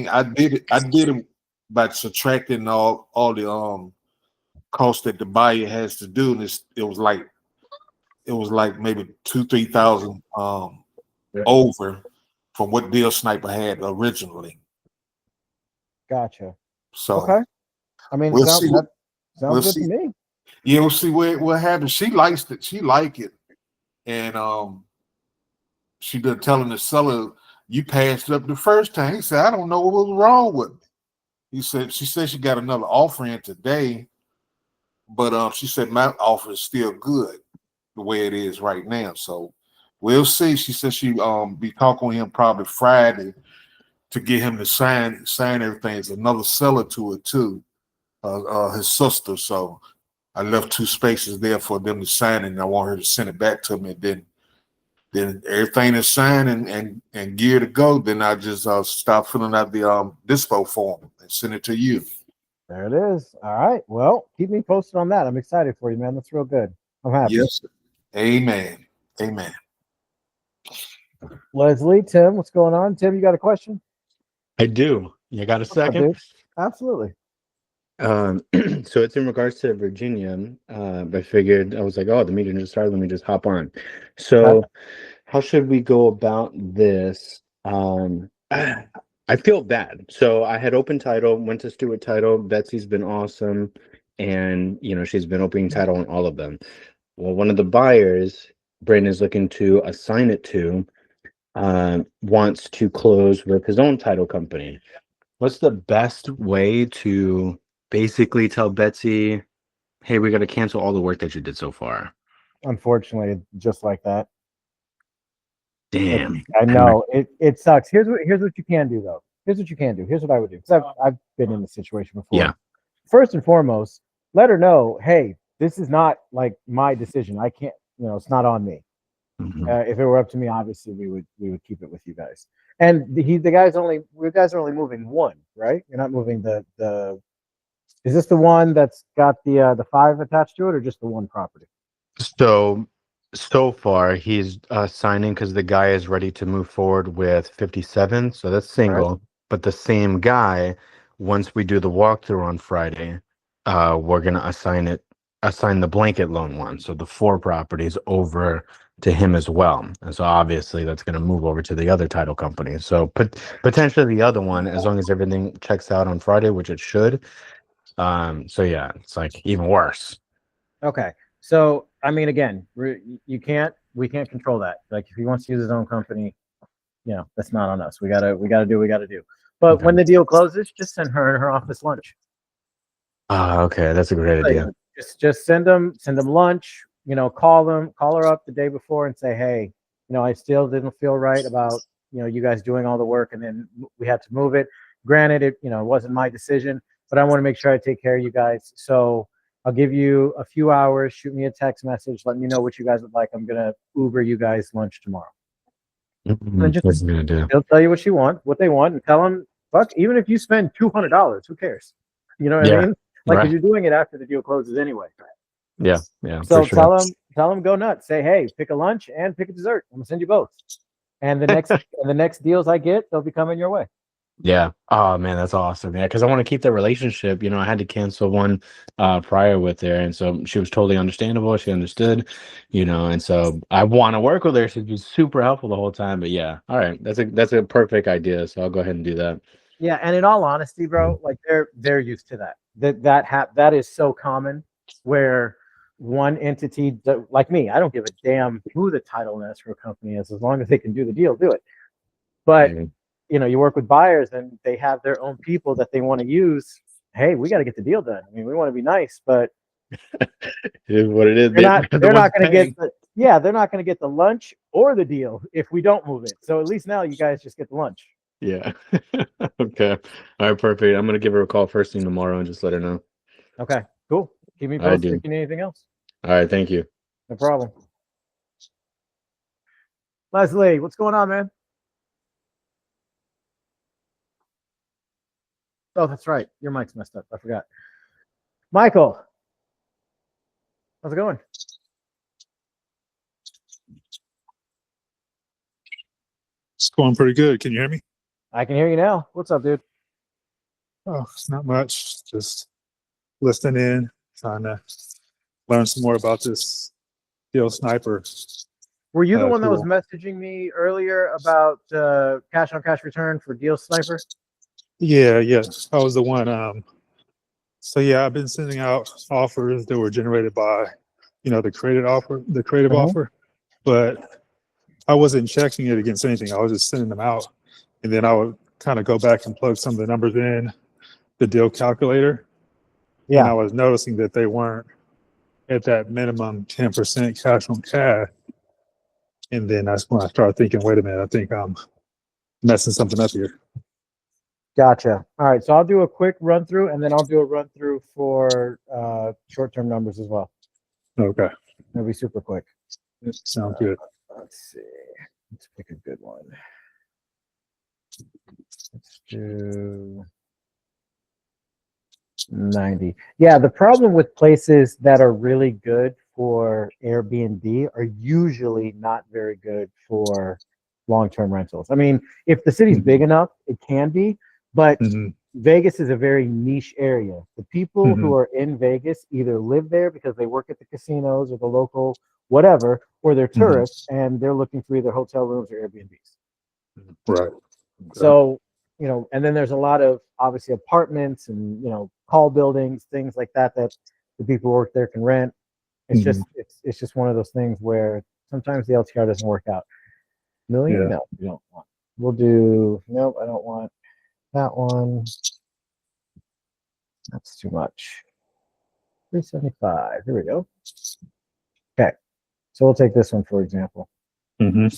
mean, I did it. I did it by subtracting all the cost that the buyer has to do, and it was like maybe 2,000-3,000 over from what Deal Sniper had originally. Gotcha. So okay. I mean, we'll sounds see. We'll good see. to me. Yeah, we'll see what happens. She likes it. She like it, and she been telling the seller, "You passed it up the first time." He said, "I don't know what was wrong with me." She said she got another offer in today, but she said my offer is still good the way it is right now. So we'll see. She said she be talking with him probably Friday to get him to sign everything. There's another seller to it too, his sister. So I left 2 spaces there for them to sign, and I want her to send it back to me. And then everything is signed and gear to go. Then I just start filling out the dispo form and send it to you. There it is. All right. Well, keep me posted on that. I'm excited for you, man. That's real good. I'm happy. Yes. Amen. Amen. Leslie, Tim, what's going on? Tim, you got a question? I do. You got a second? Up, absolutely. So it's in regards to Virginia. I figured, I was like, oh, the meeting just started. Let me just hop on. So how should we go about this? I feel bad. So I had open title, went to Stewart Title. Betsy's been awesome. And, she's been opening title on all of them. Well, one of the buyers, Brandon's looking to assign it to, wants to close with his own title company. What's the best way to basically tell Betsy, hey, we got to cancel all the work that you did so far? Unfortunately, just like that. Damn. I know it sucks. Here's what you can do though. Here's what you can do. Here's what I would do, because I've been in this situation before. Yeah. First and foremost, let her know, hey, this is not like my decision. I can't, it's not on me. Mm-hmm. If it were up to me, obviously we would keep it with you guys. And you guys are only moving one, right? You're not moving the. Is this the one that's got the 5 attached to it, or just the one property? So far he's signing because the guy is ready to move forward with 57. So that's single. Right. But the same guy, once we do the walkthrough on Friday, we're gonna assign the blanket loan one. So the 4 properties over to him as well. And so obviously that's going to move over to the other title company. So potentially the other one, as long as everything checks out on Friday, which it should. So yeah, it's like even worse. Okay. So, I mean, again, we can't control that. Like if he wants to use his own company, that's not on us. We gotta do what we gotta do. But okay. When the deal closes, just send her and her office lunch. Okay. That's a great idea. Just send them lunch. Call her up the day before and say, hey, I still didn't feel right about, you guys doing all the work, and then we had to move it. Granted, it wasn't my decision, but I want to make sure I take care of you guys. So I'll give you a few hours, shoot me a text message, let me know what you guys would like. I'm going to Uber you guys lunch tomorrow. Mm-hmm. And just, they'll tell you what they want, and tell them, fuck, even if you spend $200, who cares? You know what I mean? Like, because you're doing it after the deal closes anyway. Yeah. So tell them go nuts. Say, hey, pick a lunch and pick a dessert. I'm gonna send you both. And the next deals I get, they'll be coming your way. Yeah. Oh man, that's awesome. Yeah, because I want to keep the relationship. I had to cancel one prior with her, and so she was totally understandable. She understood, and so I want to work with her. She's been super helpful the whole time. But yeah, all right, that's a perfect idea. So I'll go ahead and do that. Yeah, and in all honesty, bro, like they're used to that. That is so common, where one entity, like me, I don't give a damn who the title and escrow company is, as long as they can do the deal, do it. But you work with buyers and they have their own people that they want to use. Hey, we got to get the deal done. I mean, we want to be nice, but it is what it is. They're not going to get they're not going to get the lunch or the deal if we don't move it. So at least now you guys just get the lunch. Yeah. Okay. All right. Perfect. I'm gonna give her a call first thing tomorrow and just let her know. Okay. Cool. Keep me posted if you need anything else. All right. Thank you. No problem. Leslie, what's going on, man? Oh, that's right. Your mic's messed up. I forgot. Michael, how's it going? It's going pretty good. Can you hear me? I can hear you now. What's up, dude? Oh, it's not much. Just listening in, trying to learn some more about this Deal Sniper Were you the one that was tool. messaging me earlier about cash on cash return for Deal Sniper? Yeah, I was the one. So yeah, I've been sending out offers that were generated by, the creative Mhm. offer, but I wasn't checking it against anything. I was just sending them out, and then I would kind of go back and plug some of the numbers in the deal calculator, and I Yeah, was noticing that they weren't at that minimum 10% cash on cash. And then that's when I started thinking, wait a minute, I think I'm messing something up here. gotcha. All right, so I'll do a quick run through, and then I'll do a run through for short-term numbers as well. Okay, It'll be super quick. sounds good. Let's see. Let's pick a good one. Let's do 90. Yeah, the problem with places that are really good for Airbnb are usually not very good for long-term rentals. I mean, if the city's big enough, it can be, but Mm-hmm. Vegas is a very niche area. The people Mm-hmm. who are in Vegas either live there because they work at the casinos or the local whatever, or they're Mm-hmm. tourists and they're looking for either hotel rooms or Airbnbs. Right. So, and then there's a lot of obviously apartments and, call buildings, things like that the people who work there can rent. It's Mhm. just it's just one of those things where sometimes the LTR doesn't work out. Million? Yeah. No, we don't want. We'll do nope, I don't want that one. That's too much. 375. Here we go. Okay. So we'll take this one for example. Mm-hmm.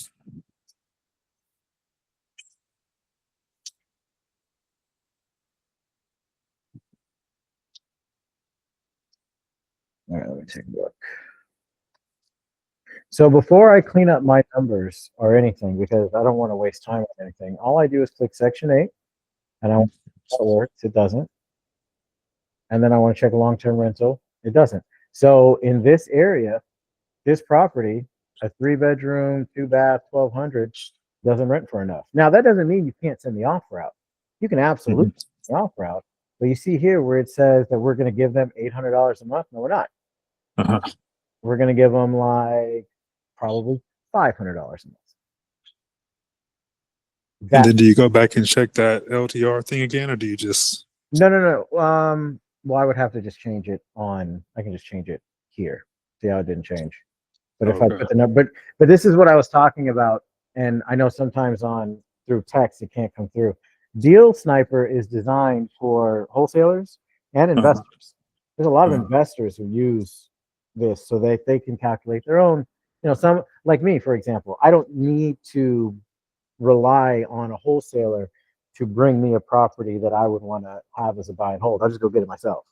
All right, let me take a look. So before I clean up my numbers or anything, because I don't want to waste time on anything, all I do is click Section 8, and I want to see how it works. It doesn't. And then I want to check long-term rental. It doesn't. So in this area, this property, a 3-bedroom, 2-bath, 1,200, doesn't rent for enough. Now, that doesn't mean you can't send the offer out. You can absolutely send the offer out. But you see here where it says that we're going to give them $800 a month. No, we're not. Uh-huh. We're going to give them like probably $500 a month. And then do you go back and check that LTR thing again, or do you just? No. Well, I would have to just change it on. I can just change it here. See how it didn't change. But if I put the number, but this is what I was talking about, and I know sometimes through text it can't come through. Deal Sniper is designed for wholesalers and investors. There's a lot of investors who use this so that they can calculate their own. Some like me, for example, I don't need to rely on a wholesaler to bring me a property that I would want to have as a buy and hold. I'll just go get it myself.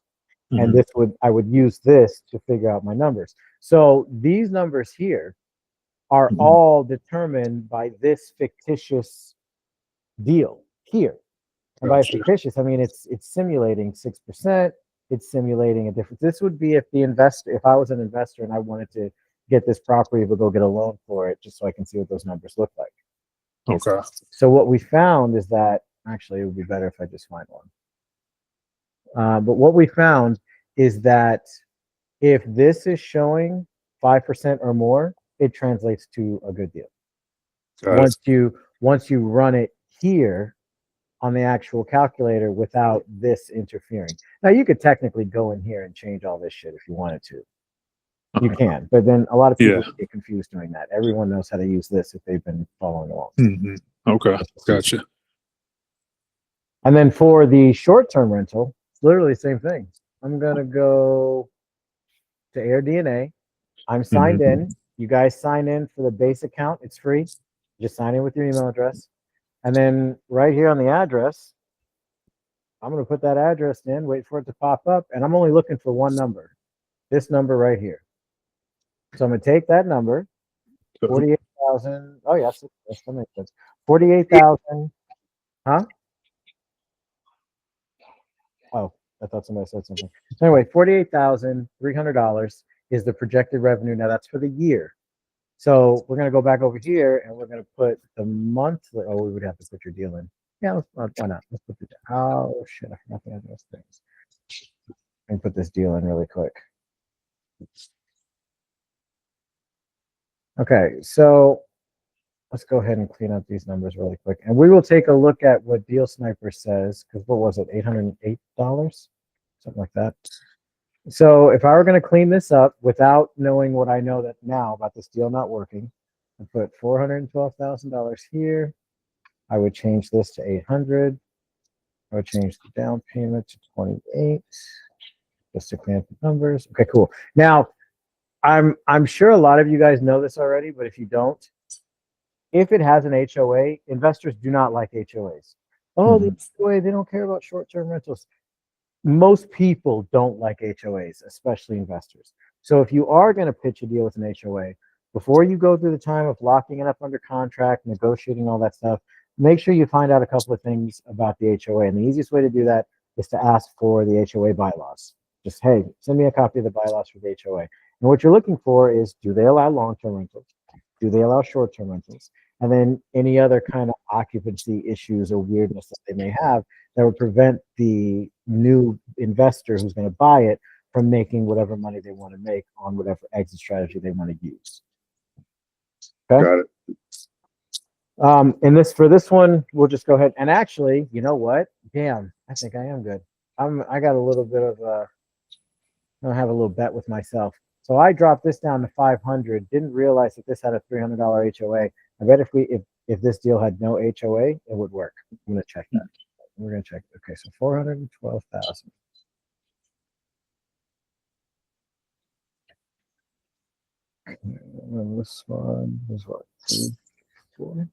And I would use this to figure out my numbers. So these numbers here are all determined by this fictitious deal here. And by fictitious, I mean it's simulating 6%. It's simulating a difference. This would be if I was an investor and I wanted to get this property, but go get a loan for it, just so I can see what those numbers look like. Okay. So what we found is that actually it would be better if I just find one. But what we found is that if this is showing 5% or more, it translates to a good deal. Once you run it here on the actual calculator without this interfering. Now you could technically go in here and change all this shit if you wanted to. You can, but then a lot of people get confused doing that. Everyone knows how to use this if they've been following along. Okay, gotcha. And then for the short-term rental, it's literally the same thing. I'm gonna go to AirDNA. I'm signed in. You guys sign in for the base account. It's free. Just sign in with your email address. And then right here on the address, I'm going to put that address in, wait for it to pop up. And I'm only looking for one number, this number right here. So I'm going to take that number, 48,000. Oh, yes, that makes sense. 48,000. Huh? Oh, I thought somebody said something. So anyway, $48,300 is the projected revenue. Now that's for the year. So we're going to go back over here and we're going to put the monthly. Oh, we would have to put your deal in. Yeah, why not? Let's put it down. Oh shit, I forgot to add those things. Let me put this deal in really quick. Okay, so let's go ahead and clean up these numbers really quick. And we will take a look at what Deal Sniper says, because what was it, $808? Something like that. So if I were going to clean this up without knowing what I know that now about this deal not working, I put $412,000 here. I would change this to 800. I would change the down payment to 28, just to clean up the numbers. Okay, cool. Now, I'm sure a lot of you guys know this already, but if you don't, if it has an HOA, investors do not like HOAs. Oh, the HOA, they don't care about short-term rentals. Most people don't like HOAs, especially investors. So if you are going to pitch a deal with an HOA, before you go through the time of locking it up under contract, negotiating all that stuff, make sure you find out a couple of things about the HOA. And the easiest way to do that is to ask for the HOA bylaws. Just, hey, send me a copy of the bylaws for the HOA. And what you're looking for is, do they allow long-term rentals? Do they allow short-term rentals? And then any other kind of occupancy issues or weirdness that they may have that would prevent the new investor who's going to buy it from making whatever money they want to make on whatever exit strategy they want to use. Okay. Got it. And for this one, we'll just go ahead. And actually, you know what? Damn, I think I am good. I got a little bit of I have a little bet with myself. So I dropped this down to 500. Didn't realize that this had a $300 HOA. I bet if this deal had no HOA, it would work. I'm gonna check that. We're gonna check. Okay, so 412,000. And this one was what? 3, 4.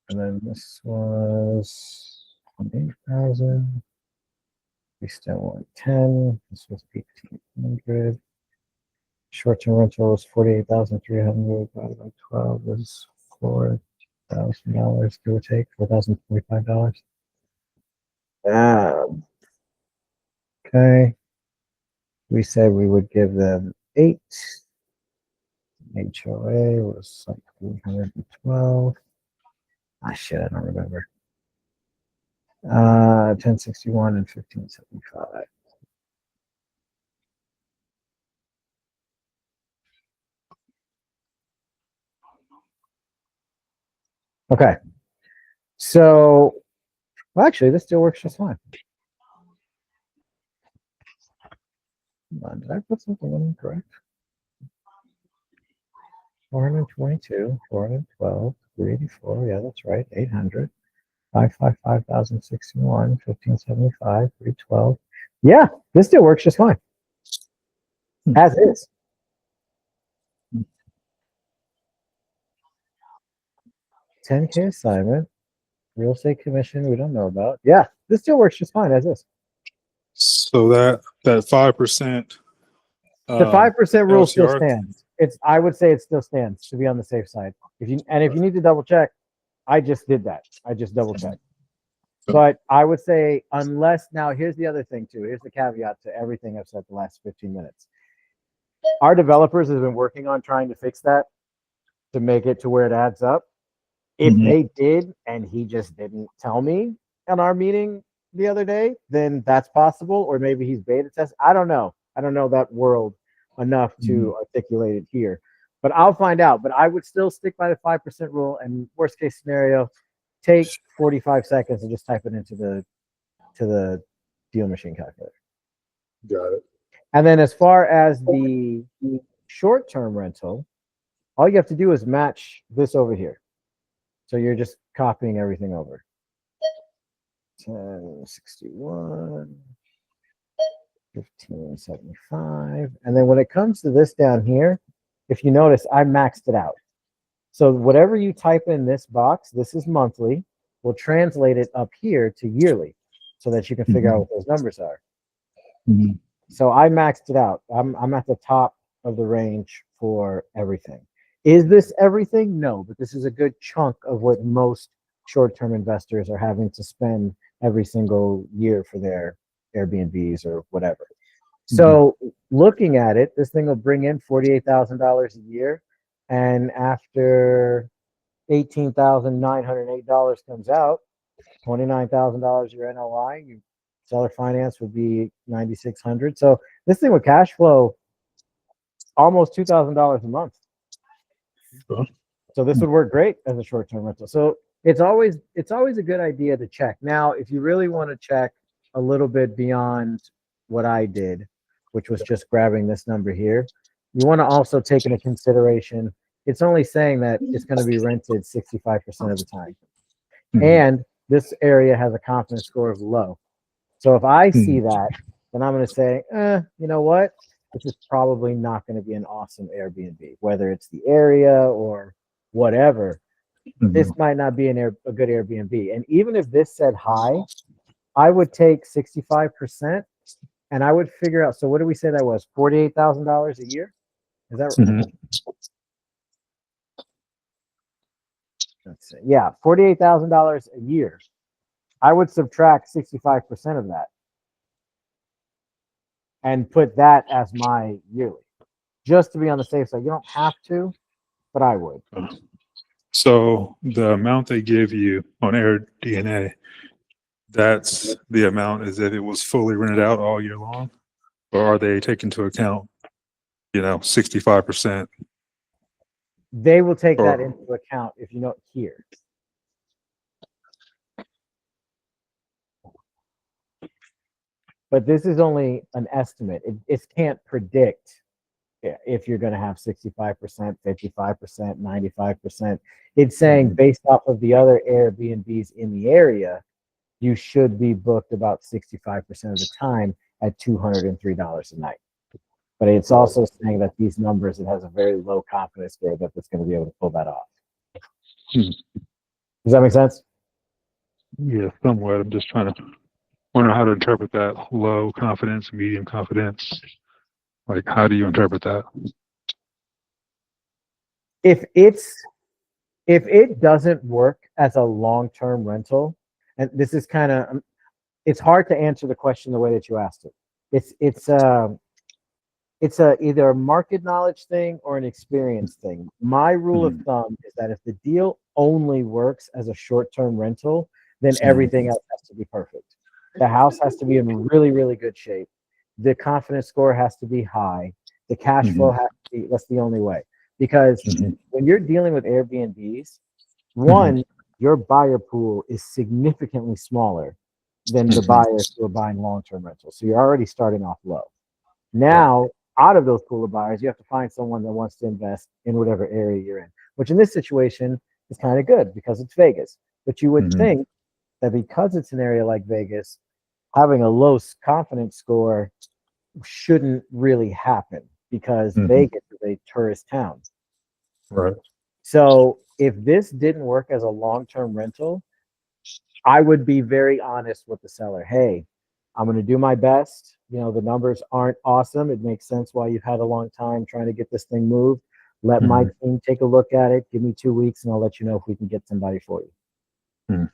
And then this was 28,000. We still want 10. This was 1,800. Short-term rental was 48,300 divided by 12 is $4,000, give or take, $4,045. Okay. We said we would give them 8. HOA was like 312. Ah, shit, I don't remember. 1061 and 1575. Okay. So, well, actually, this still works just fine. Hold on, did I put something in incorrect? 422, 412, 384. Yeah, that's right. 800. 555,061, 1575, 312. Yeah, this still works just fine. As is. $10K assignment, real estate commission we don't know about. Yeah, this still works just fine as is. So that 5%. The 5% rule still LTR. stands. I would say it still stands to be on the safe side. If you need to double check, I just did that. I just double checked. But I would say unless, now here's the other thing too. Here's the caveat to everything I've said the last 15 minutes. Our developers have been working on trying to fix that to make it to where it adds up. If they did, and he just didn't tell me in our meeting the other day, then that's possible. Or maybe he's beta test. I don't know. I don't know that world enough to articulate it here. But I'll find out. But I would still stick by the 5% rule. And worst case scenario, take 45 seconds and just type it into the deal machine calculator. Got it. And then as far as the short-term rental, all you have to do is match this over here. So you're just copying everything over. 1061, 1575. And then when it comes to this down here, if you notice, I maxed it out. So whatever you type in this box, this is monthly, we'll translate it up here to yearly so that you can figure out what those numbers are. So I maxed it out. I'm at the top of the range for everything. Is this everything? No, but this is a good chunk of what most short-term investors are having to spend every single year for their Airbnbs or whatever. So looking at it, this thing will bring in $48,000 a year. And after $18,908 comes out, $29,000 your NOI, you seller finance would be $9,600. So this thing with cash flow, almost $2,000 a month. Sure. So this would work great as a short-term rental. So it's always a good idea to check. Now, if you really want to check a little bit beyond what I did, which was just grabbing this number here, you want to also take into consideration, it's only saying that it's going to be rented 65% of the time. And this area has a confidence score of low. So if I see that, then I'm going to say, you know what? This is probably not going to be an awesome Airbnb, whether it's the area or whatever. This might not be a good Airbnb. And even if this said high, I would take 65% and I would figure out. So what did we say that was? $48,000 a year? Is that right? Let's see. Yeah, $48,000 a year. I would subtract 65% of that and put that as my yearly, just to be on the safe side. You don't have to, but I would. So the amount they give you on AirDNA, that's the amount as if it was fully rented out all year long? Or are they taking into account, 65%? They will take that Or- into account if you know here. But this is only an estimate. It can't predict if you're going to have 65%, 55%, 95%. It's saying based off of the other Airbnbs in the area, you should be booked about 65% of the time at $203 a night. But it's also saying that these numbers, it has a very low confidence score that it's going to be able to pull that off. Does that make sense? Yeah, somewhat. I'm just trying to wonder how to interpret that low confidence, medium confidence. Like, how do you interpret that? If it doesn't work as a long-term rental, and this is kind of, it's hard to answer the question the way that you asked it. It's either a market knowledge thing or an experience thing. My rule of thumb is that if the deal only works as a short-term rental, then everything else has to be perfect. The house has to be in really, really good shape. The confidence score has to be high. The cash flow has to be, that's the only way. Because when you're dealing with Airbnbs, one, your buyer pool is significantly smaller than the buyers who are buying long-term rentals. So you're already starting off low. Now, out of those pool of buyers, you have to find someone that wants to invest in whatever area you're in, which in this situation is kind of good because it's Vegas. But you would think that because it's an area like Vegas, having a low confidence score shouldn't really happen because Vegas is a tourist town. Right. So if this didn't work as a long-term rental, I would be very honest with the seller. Hey, I'm going to do my best. The numbers aren't awesome. It makes sense why you've had a long time trying to get this thing moved. Let my team take a look at it. Give me 2 weeks and I'll let you know if we can get somebody for you.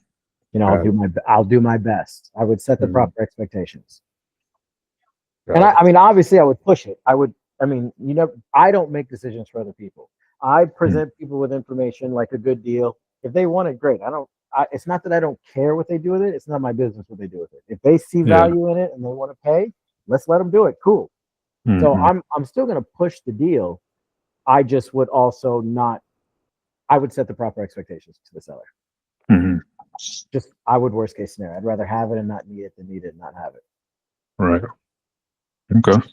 I'll do my best. I would set the proper expectations. And I mean, obviously I would push it. I don't make decisions for other people. I present people with information like a good deal. If they want it, great. It's not that I don't care what they do with it. It's not my business what they do with it. If they see value in it and they want to pay, let's let them do it. Cool. So I'm still going to push the deal. I just would also not, I would set the proper expectations to the seller. Just, I would worst case scenario. I'd rather have it and not need it than need it and not have it. Right. Okay.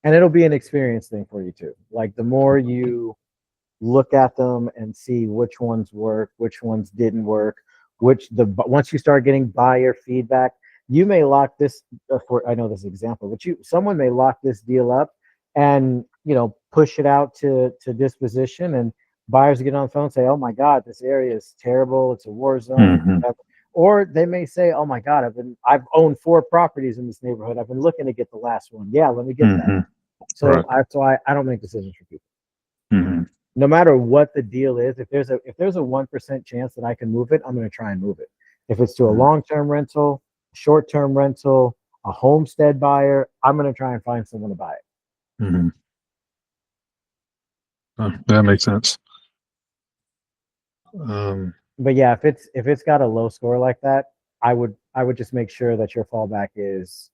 And it'll be an experience thing for you too. Like the more you look at them and see which ones work, which ones didn't work, once you start getting buyer feedback, you may lock this I know this example, but someone may lock this deal up and push it out to disposition, and buyers get on the phone and say, oh my God, this area is terrible, it's a war zone. Or they may say, oh my God, I've owned 4 properties in this neighborhood, I've been looking to get the last one. Yeah, let me get that. So I don't make decisions for people. No matter what the deal is, if there's a 1% chance that I can move it, I'm going to try and move it. If it's to a long-term rental, short-term rental, a homestead buyer, I'm going to try and find someone to buy it. That makes sense. But yeah, if it's got a low score like that, I would just make sure that your fallback is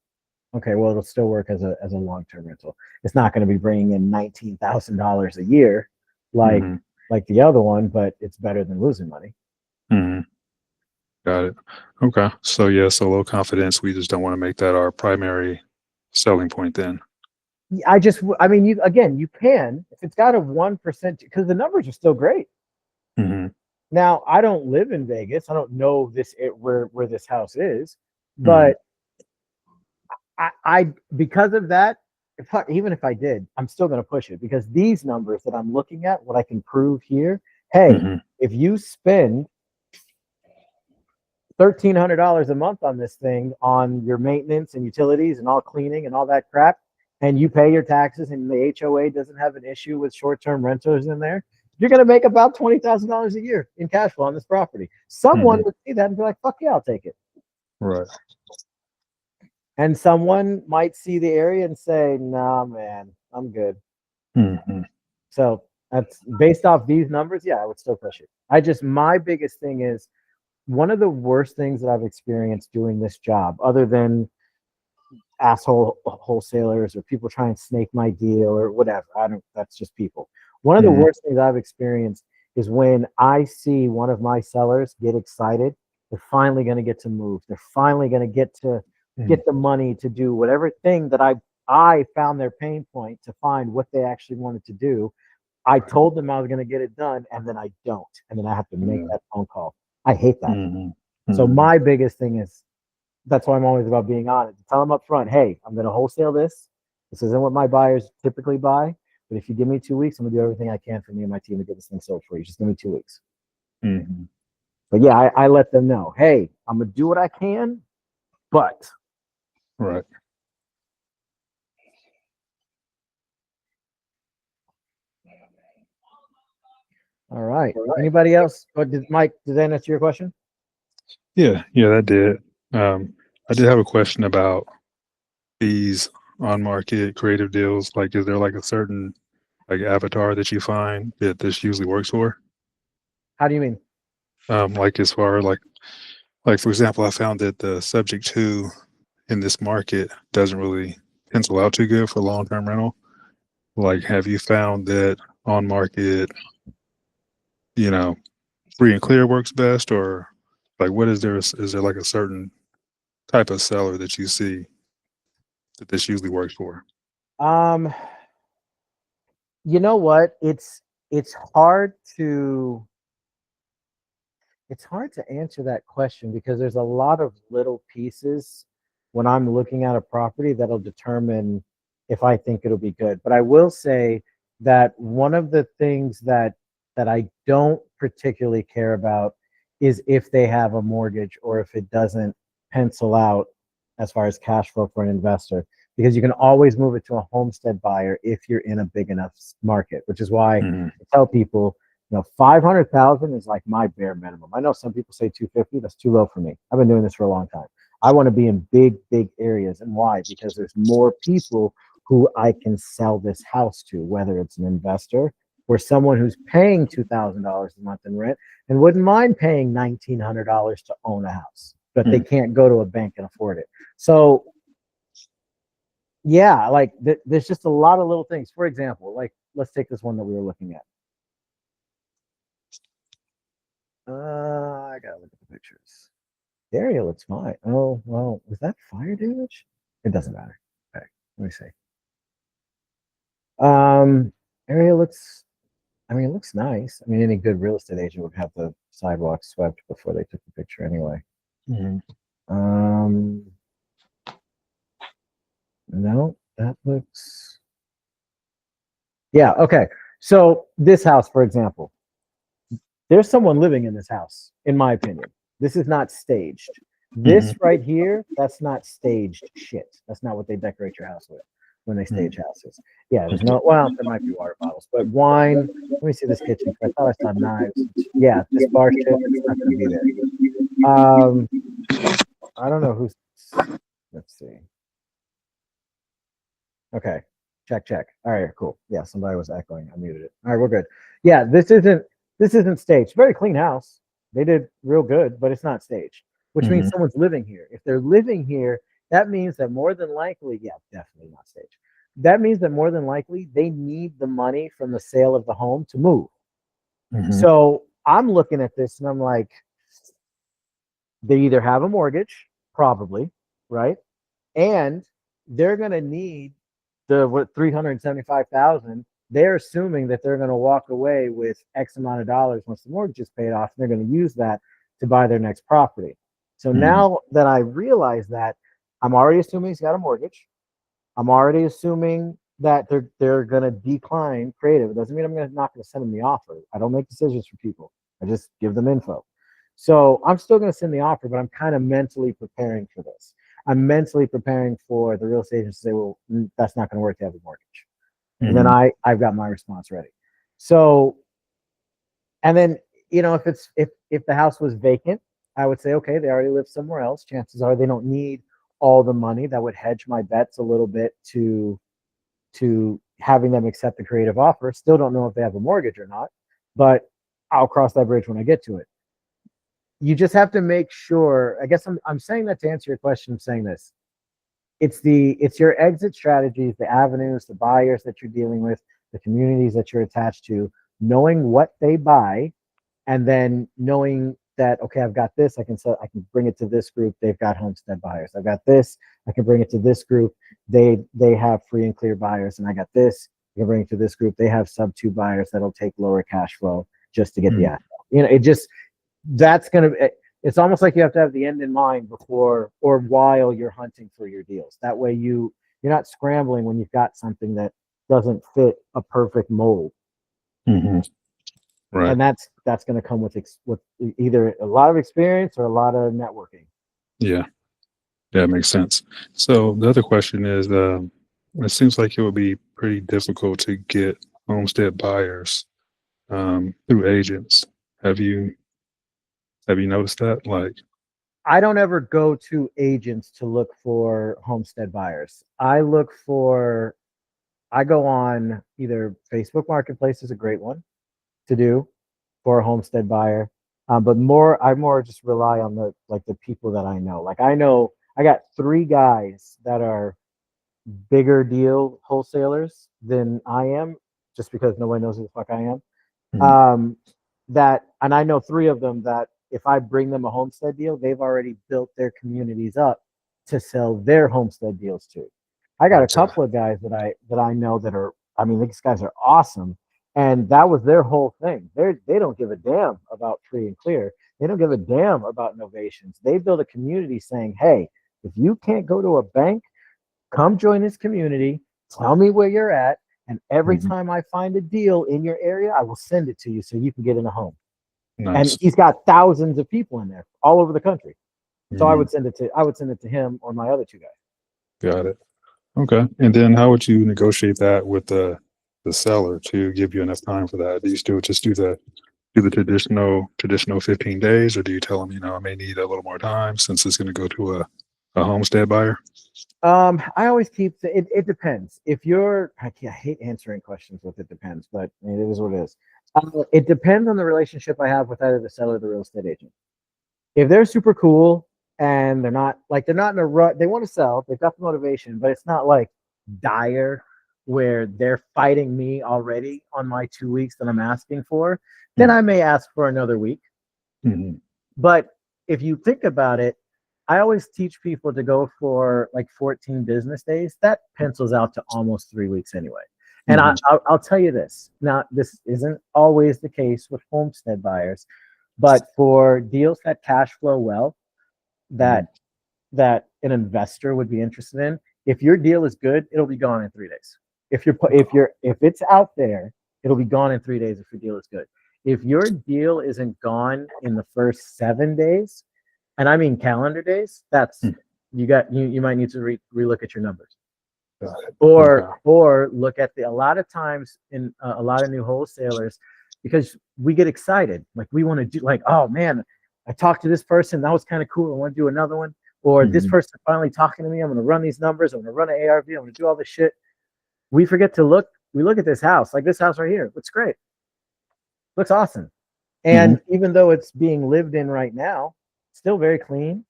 okay. Well, it'll still work as a long-term rental. It's not going to be bringing in $19,000 a year like Mhm. like the other one, but it's better than losing money. Mhm. Got it. Okay. So yeah, so low confidence. We just don't want to make that our primary selling point then. I mean, you can if it's got a 1% because the numbers are still great. Mm-hmm. Now, I don't live in Vegas. I don't know where this house is, Mm-hmm. but I because of that, even if I did, I'm still going to push it because these numbers that I'm looking at, what I can prove here, hey, Mm-hmm. if you spend $1,300 a month on this thing, on your maintenance and utilities and all cleaning and all that crap, and you pay your taxes and the HOA doesn't have an issue with short-term renters in there, you're going to make about $20,000 a year in cash flow on this property. Someone Mm-hmm. would see that and be like, fuck yeah, I'll take it. Right. And someone might see the area and say, nah, man, I'm good. Mm-hmm. So that's based off these numbers. Yeah, I would still push it. My biggest thing is one of the worst things that I've experienced doing this job, other than asshole wholesalers or people trying to snake my deal or whatever. That's just people. One of the Mhm. worst things I've experienced is when I see one of my sellers get excited. They're finally going to get to move. They're finally going to get the money to do whatever thing that I found their pain point to find what they actually wanted to do. I told them I was going to get it done, and then I don't, and then I have to make that phone call. I hate that. Mm-hmm. So my biggest thing is that's why I'm always about being honest. Tell them up front, hey, I'm going to wholesale this. This isn't what my buyers typically buy, but if you give me 2 weeks, I'm going to do everything I can for me and my team to get this thing sold for you. Just give me 2 weeks. Mm-hmm. But yeah, I let them know, hey, I'm going to do what I can, but Right. all right. Anybody else? Or Mike, did that answer your question? Yeah, that did. I did have a question about these on-market creative deals. Like, is there like a certain like avatar that you find that this usually works for? How do you mean? Like as far like for example, I found that the subject to in this market doesn't really pencil out too good for long-term rental. Like, have you found that on market, free and clear works best, or like what is there? Is there like a certain type of seller that you see that this usually works for? Um, you know what? It's hard to answer that question because there's a lot of little pieces when I'm looking at a property that'll determine if I think it'll be good. But I will say that one of the things that I don't particularly care about is if they have a mortgage or if it doesn't pencil out as far as cash flow for an investor, because you can always move it to a homestead buyer if you're in a big enough market, which is why Mm-hmm. I tell people 500,000 is like my bare minimum. I know some people say 250. That's too low for me. I've been doing this for a long time. I want to be in big areas. And why? Because there's more people who I can sell this house to, whether it's an investor or someone who's paying $2,000 a month in rent and wouldn't mind paying $1,900 to own a house, but they can't go to a bank and afford it. So yeah, like there's just a lot of little things. For example, like let's take this one that we were looking at. I gotta look at the pictures. The area looks fine. Oh, well, was that fire damage? It doesn't matter. Okay, let me see. Area looks, it looks nice. I mean, any good real estate agent would have the sidewalk swept before they took the picture anyway. Mm-hmm. No, that looks, yeah, okay. So this house, for example, there's someone living in this house, in my opinion. This is not staged. This right here, that's not staged shit. That's not what they decorate your house with when they stage houses. Yeah, there's no, well, there might be water bottles, but wine. Let me see this kitchen. I thought I saw knives. Yeah, this bar shit, it's not going to be there. I don't know who's, let's see. Okay, check. All right, cool. Yeah, somebody was echoing. I muted it. All right, we're good. Yeah, this isn't this isn't staged. Very clean house. They did real good, but it's not staged, which means someone's living here. If they're living here, that means that more than likely, yeah, definitely not staged. That means that more than likely they need the money from the sale of the home to move. So I'm looking at this and I'm like, they either have a mortgage, probably, right? And they're going to need the 375,000. They're assuming that they're going to walk away with X amount of dollars once the mortgage is paid off, and they're going to use that to buy their next property. So now that I realize that, I'm already assuming he's got a mortgage. I'm already assuming that they're going to decline creative. It doesn't mean I'm not going to send them the offer. I don't make decisions for people. I just give them info. So I'm still going to send the offer, but I'm kind of mentally preparing for this. I'm mentally preparing for the real estate agent to say, well, that's not going to work to have a mortgage. And then I've got my response ready. So, and then, you know, if the house was vacant, I would say, okay, they already live somewhere else. Chances are they don't need all the money. That would hedge my bets a little bit to having them accept the creative offer. Still don't know if they have a mortgage or not, but I'll cross that bridge when I get to it. You just have to make sure, I guess I'm saying that to answer your question. I'm saying this. It's your exit strategies, the avenues, the buyers that you're dealing with, the communities that you're attached to, knowing what they buy, and then knowing that, okay, I've got this, I can bring it to this group, they've got homestead buyers. I've got this, I can bring it to this group, they have free and clear buyers, and I got this, I can bring it to this group, they have sub 2 buyers that'll take lower cash flow just to get the asset. You know, it's almost like you have to have the end in mind before or while you're hunting for your deals. That way you're not scrambling when you've got something that doesn't fit a perfect mold. Right. And that's going to come with either a lot of experience or a lot of networking. Yeah, it makes sense. So the other question is, it seems like it would be pretty difficult to get homestead buyers through agents. Have you noticed that? Like, I don't ever go to agents to look for homestead buyers. I go on either Facebook Marketplace is a great one to do for a homestead buyer. But I more just rely on the people that I know. Like I got 3 guys that are bigger deal wholesalers than I am, just because nobody knows who the fuck I am. And I know 3 of them that if I bring them a homestead deal, they've already built their communities up to sell their homestead deals to. I got a couple of guys that I know that are, I mean, these guys are awesome. And that was their whole thing. They don't give a damn about free and clear. They don't give a damn about novations. They build a community saying, hey, if you can't go to a bank, come join this community. Tell me where you're at. And every time I find a deal in your area, I will send it to you so you can get in a home. nice. And he's got thousands of people in there all over the country. So I would send it to him or my other 2 guys. Got it. Okay. And then how would you negotiate that with the seller to give you enough time for that? Do you still just do the traditional 15 days, or do you tell them, I may need a little more time since it's going to go to a homestead buyer? I always keep it depends. I hate answering questions with it depends, but it is what it is. It depends on the relationship I have with either the seller or the real estate agent. If they're super cool and they're not in a rut, they want to sell, they've got the motivation, but it's not like dire where they're fighting me already on my 2 weeks that I'm asking for, then I may ask for another week. But if you think about it, I always teach people to go for like 14 business days. That pencils out to almost 3 weeks anyway. And I'll tell you this. Now, this isn't always the case with homestead buyers, but for deals that cash flow well, that an investor would be interested in, if your deal is good, it'll be gone in 3 days. If it's out there, it'll be gone in 3 days if your deal is good. If your deal isn't gone in the first 7 days, and I mean calendar days, that's you might need to relook at your numbers. Or look at a lot of times in a lot of new wholesalers, because we get excited, like we want to do, like, oh man, I talked to this person, that was kind of cool, I want to do another one. Or this person finally talking to me, I'm going to run these numbers, I'm going to run an ARV, I'm going to do all this shit. We forget to look at this house, like this house right here, looks great, looks awesome. And even though it's being lived in right now, still very clean,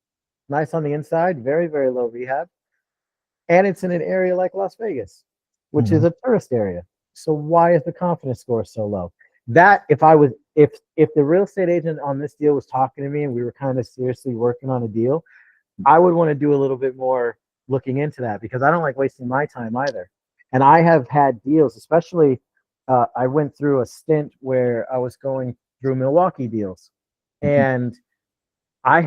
nice on the inside, very, very low rehab. And it's in an area like Las Vegas, which is a tourist area. So why is the confidence score so low? That if the real estate agent on this deal was talking to me and we were kind of seriously working on a deal, I would want to do a little bit more looking into that, because I don't like wasting my time either. And I have had deals, especially I went through a stint where I was going through Milwaukee deals, and I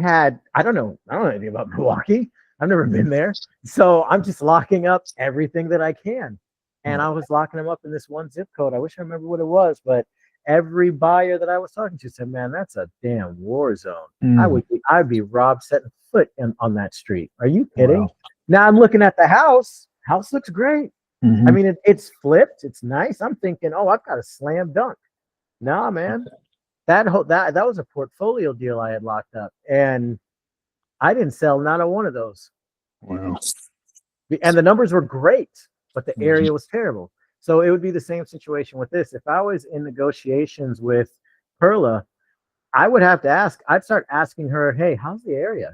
don't know anything about Milwaukee. I've never been there. So I'm just locking up everything that I can. And I was locking them up in this one zip code. I wish I remember what it was, but every buyer that I was talking to said, man, that's a damn war zone. I'd be robbed setting foot on that street. Are you kidding? Wow. Now I'm looking at the house. House looks great. I mean, it's flipped. It's nice. I'm thinking, oh, I've got a slam dunk. Nah, man. That was a portfolio deal I had locked up, and I didn't sell not a one of those. Wow. And the numbers were great, but the area was terrible. So it would be the same situation with this. If I was in negotiations with Perla, I would have to ask. I'd start asking her, hey, how's the area?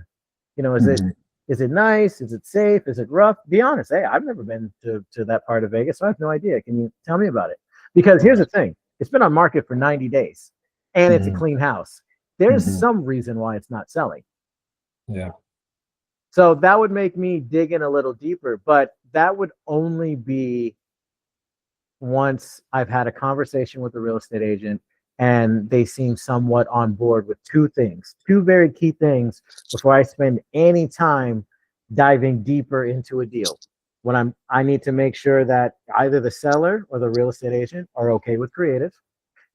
You know, is it nice? Is it safe? Is it rough? Be honest. Hey, I've never been to that part of Vegas, so I have no idea. Can you tell me about it? Because here's the thing. It's been on market for 90 days. And it's a clean house. There's some reason why it's not selling. Yeah. So that would make me dig in a little deeper, but that would only be once I've had a conversation with the real estate agent and they seem somewhat on board with two very key things before I spend any time diving deeper into a deal. When I need to make sure that either the seller or the real estate agent are okay with creative.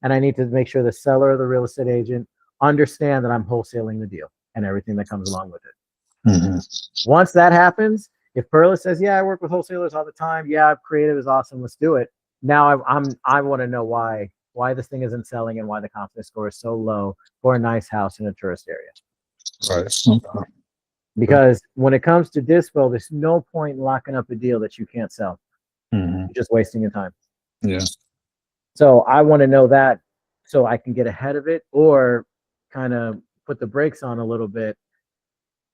And I need to make sure the seller or the real estate agent understand that I'm wholesaling the deal and everything that comes along with it. Once that happens, if Perla says, yeah, I work with wholesalers all the time. Yeah, creative is awesome. Let's do it. Now I want to know why this thing isn't selling and why the confidence score is so low for a nice house in a tourist area. Right. Okay. Because when it comes to dispo, there's no point in locking up a deal that you can't sell. You're just wasting your time. Yeah. So I want to know that so I can get ahead of it or kind of put the brakes on a little bit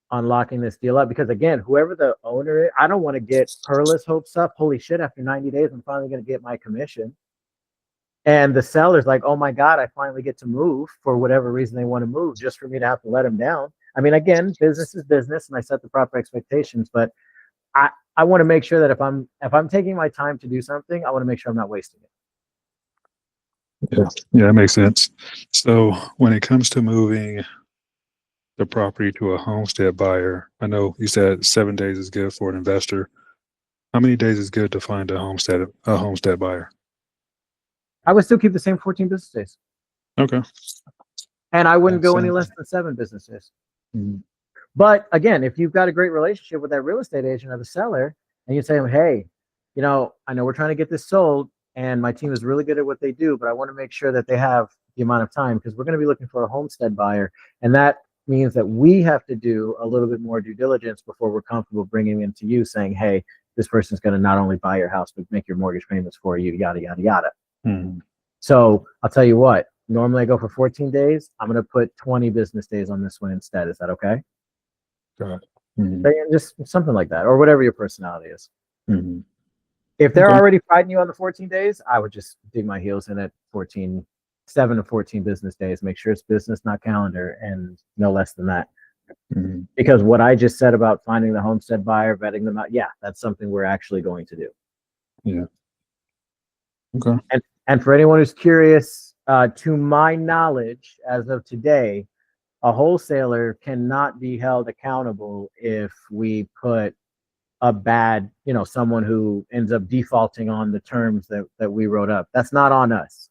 on locking this deal up. Because again, whoever the owner is, I don't want to get Perla's hopes up. Holy shit, after 90 days, I'm finally going to get my commission. And the seller's like, oh my God, I finally get to move for whatever reason they want to move just for me to have to let them down. I mean, again, business is business and I set the proper expectations, but I want to make sure that if I'm taking my time to do something, I want to make sure I'm not wasting it. Yeah, that makes sense. So when it comes to moving the property to a homestead buyer, I know you said 7 days is good for an investor. How many days is good to find a homestead buyer? I would still keep the same 14 business days. Okay. And I wouldn't go any less than 7 business days. But again, if you've got a great relationship with that real estate agent or the seller, and you say, hey, you know, I know we're trying to get this sold, and my team is really good at what they do, but I want to make sure that they have the amount of time because we're going to be looking for a homestead buyer. And that means that we have to do a little bit more due diligence before we're comfortable bringing them to you saying, hey, this person's going to not only buy your house, but make your mortgage payments for you, yada, yada, yada. So I'll tell you what, normally I go for 14 days. I'm going to put 20 business days on this one instead. Is that okay? Got it. Just something like that, or whatever your personality is. If they're already fighting you on the 14 days, I would just dig my heels in at 7 to 14 business days. Make sure it's business, not calendar, and no less than that. Because what I just said about finding the homestead buyer, vetting them out, yeah, that's something we're actually going to do. Yeah. Okay. And for anyone who's curious, to my knowledge, as of today, a wholesaler cannot be held accountable if we put a bad, someone who ends up defaulting on the terms that we wrote up. That's not on us.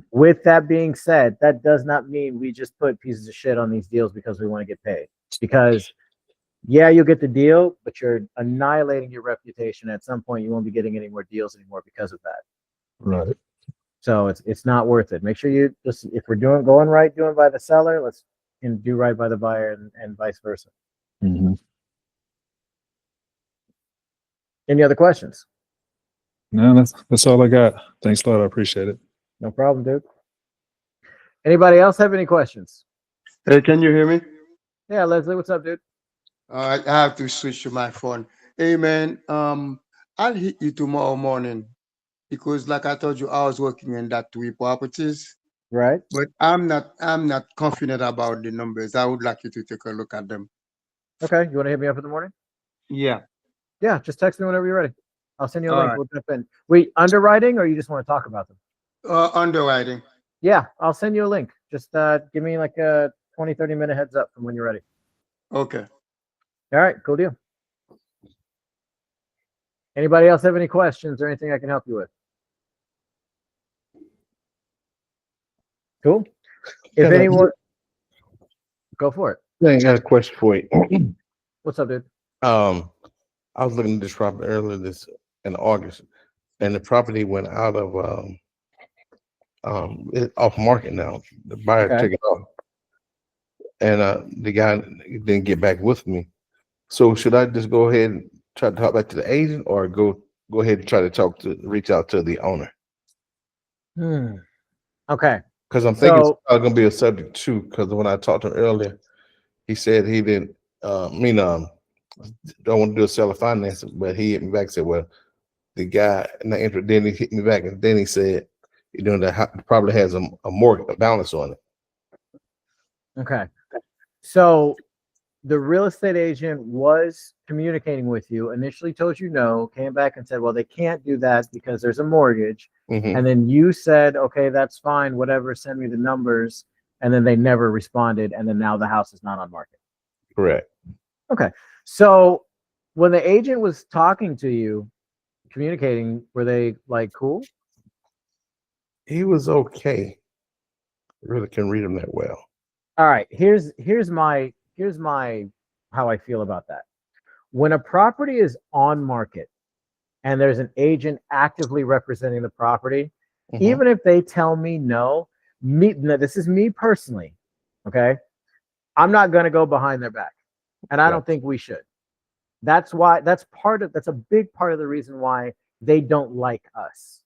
With that being said, that does not mean we just put pieces of shit on these deals because we want to get paid. Because yeah, you'll get the deal, but you're annihilating your reputation. At some point, you won't be getting any more deals anymore because of that. Right. So it's not worth it. Make sure you just, if we're going right, doing by the seller, let's do right by the buyer and vice versa. Any other questions? No, that's all I got. Thanks a lot. I appreciate it. No problem, dude. Anybody else have any questions? Hey, can you hear me? Yeah, Leslie, what's up, dude? I have to switch to my phone. Hey, man, I'll hit you tomorrow morning because, like I told you, I was working in that three properties, Right. but I'm not confident about the numbers. I would like you to take a look at them. Okay. You want to hit me up in the morning? Yeah. Yeah, just text me whenever you're ready. I'll send you a All link. right. We'll jump in. Wait, underwriting, or you just want to talk about them? Underwriting. Yeah, I'll send you a link. Just give me like a 20, 30-minute heads up from when you're ready. Okay. All right, cool deal. Anybody else have any questions or anything I can help you with? Cool. If Yeah, anyone, go for it. I got a question for you. What's up, dude? I was looking at this property earlier this in August, and the property went out of off market now. The buyer Okay. took it off, and the guy didn't get back with me. So should I just go ahead and try to talk back to the agent, or go ahead and try to reach out to the owner? Okay. Because I'm thinking it's So, probably gonna be a subject too. Because when I talked to him earlier, he said he didn't don't want to do a seller financing, but he hit me back and said, well, the guy then he hit me back and then he said, you know, that probably has a mortgage, a balance on it. okay. So the real estate agent was communicating with you, initially told you no, came back and said, well, they can't do that because there's a mortgage. Mhm. And then you said, okay, that's fine, whatever, send me the numbers. And then they never responded. And then now the house is not on market. Correct. Okay. So when the agent was talking to you, communicating, were they like cool? He was okay. Really couldn't read him that well. All right. Here's my how I feel about that. When a property is on market and there's an agent actively representing the property, Mhm. even if they tell me no, this is me personally, okay? I'm not going to go behind their back, and I don't think we should. That's a big part of the reason why they don't like us.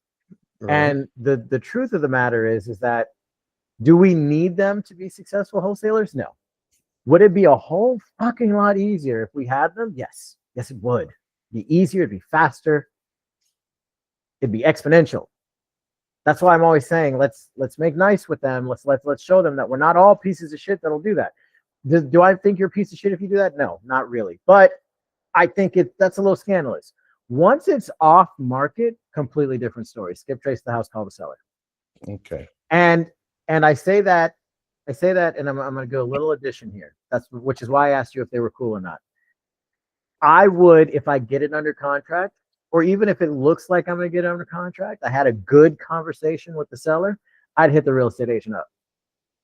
Right. And the truth of the matter is that, do we need them to be successful wholesalers? No. Would it be a whole fucking lot easier if we had them? Yes. Yes, it would. It'd be easier, it'd be faster, it'd be exponential. That's why I'm always saying, let's make nice with them. Let's show them that we're not all pieces of shit that'll do that. Do I think you're a piece of shit if you do that? No, not really. But I think that's a little scandalous. Once it's off market, completely different story. Skip trace the house, call the seller. Okay. And I say that, and I'm going to go a little addition here. Which is why I asked you if they were cool or not. I would, if I get it under contract, or even if it looks like I'm going to get it under contract, I had a good conversation with the seller, I'd hit the real estate agent up.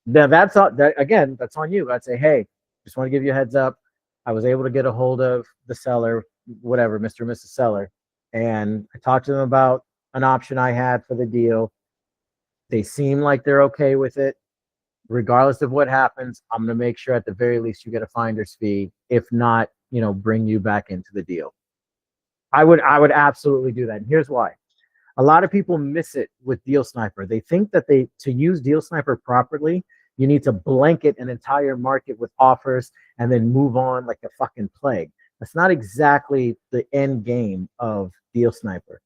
Now that's on you. I'd say, hey, just want to give you a heads up. I was able to get a hold of the seller, whatever, Mr. and Mrs. Seller, and I talked to them about an option I had for the deal. They seem like they're okay with it. Regardless of what happens, I'm going to make sure at the very least you get a finder's fee. If not, bring you back into the deal. I would absolutely do that. And here's why. A lot of people miss it with Deal Sniper. They think that to use Deal Sniper properly, you need to blanket an entire market with offers and then move on like a fucking plague. That's not exactly the end game of Deal Sniper.